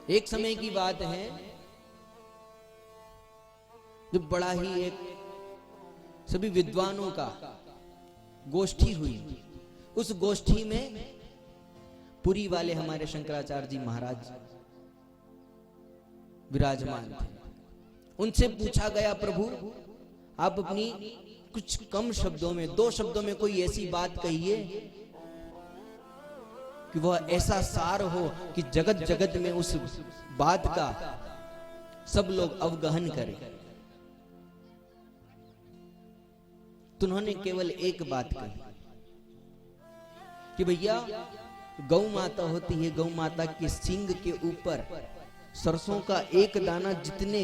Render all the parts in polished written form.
एक समय की बात है जब बड़ा ही एक सभी विद्वानों का गोष्ठी हुई। उस गोष्ठी में पुरी वाले हमारे शंकराचार्य जी महाराज विराजमान थे। उनसे पूछा गया, प्रभु आप अपनी कुछ कम शब्दों में, 2 शब्दों में कोई ऐसी बात कहिए कि वह ऐसा सार हो कि जगत जगत में उस बात का सब लोग अवगहन करें। तो उन्होंने केवल एक बात कही कि भैया गौ माता होती है, गौ माता के सींग के ऊपर सरसों का एक दाना जितने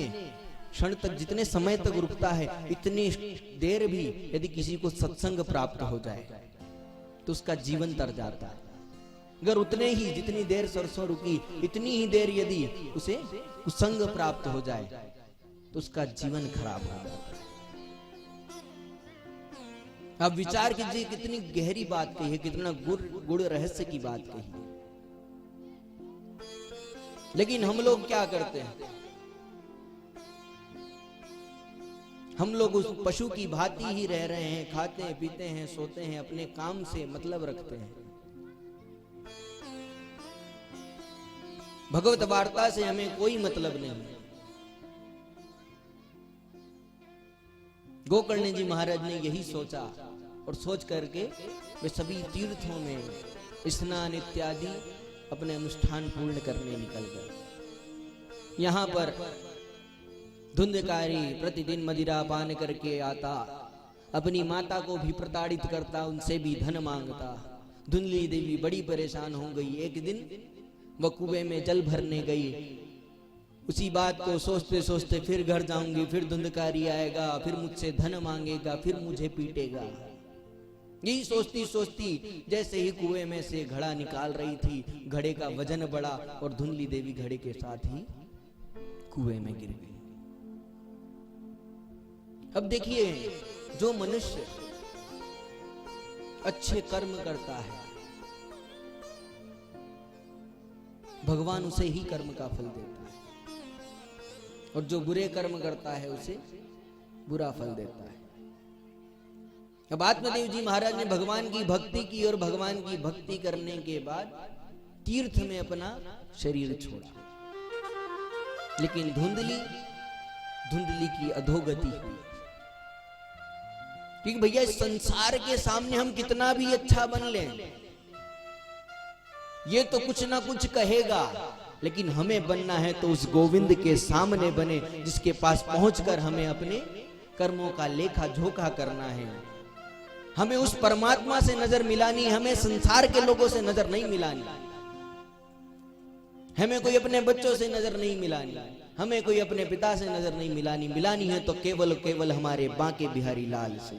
क्षण तक, जितने समय तक रुकता है, इतनी देर भी यदि किसी को सत्संग प्राप्त हो जाए तो उसका जीवन तर जाता है। अगर उतने ही जितनी देर सरसों रुकी, इतनी ही देर यदि उसे कुसंग प्राप्त हो जाए तो उसका जीवन खराब हो जाता है। आप विचार कीजिए कितनी गहरी बात कही है, कितना गुड़ रहस्य की बात कही है। लेकिन हम लोग क्या करते हैं? हम लोग उस पशु की भांति ही रह रहे हैं, खाते हैं, पीते हैं, सोते हैं, अपने काम से मतलब रखते हैं। भगवत वार्ता से हमें कोई मतलब नहीं। गोकर्ण जी महाराज ने यही सोचा और सोच करके वे सभी तीर्थों में स्नान इत्यादि अपने अनुष्ठान पूर्ण करने निकल गए। यहां पर धुंधकारी प्रतिदिन मदिरा पान करके आता, अपनी माता को भी प्रताड़ित करता, उनसे भी धन मांगता। धुंधली देवी बड़ी परेशान हो गई। एक दिन वह कुएं में जल भरने गई। उसी बात को सोचते सोचते फिर घर जाऊंगी, फिर धुंधकारी आएगा, फिर मुझसे धन मांगेगा, फिर मुझे पीटेगा। यही सोचती सोचती जैसे ही कुएं में से घड़ा निकाल रही थी, घड़े का वजन बढ़ा और धुंधली देवी घड़े के साथ ही कुएं में गिर गई। अब देखिए, जो मनुष्य अच्छे कर्म करता है भगवान उसे ही कर्म का फल देता है, और जो बुरे कर्म करता है उसे बुरा फल देता है। अब आत्मदेव जी महाराज ने भगवान की भक्ति की और भगवान की भक्ति करने के बाद तीर्थ में अपना शरीर छोड़ा। लेकिन धुंधली की अधोगति हुई, क्योंकि भैया इस संसार के सामने हम कितना भी अच्छा बन लें, ये तो कुछ ना कुछ कहेगा, लेकिन हमें बनना है तो उस गोविंद के सामने बने, जिसके पास पहुंचकर हमें अपने कर्मों का लेखा जोखा करना है। हमें उस परमात्मा से नजर मिलानी, हमें संसार के लोगों से नजर नहीं मिलानी, हमें कोई अपने बच्चों से नजर नहीं मिलानी, हमें कोई अपने पिता से नजर नहीं मिलानी। मिलानी है तो केवल केवल हमारे बांके बिहारी लाल से।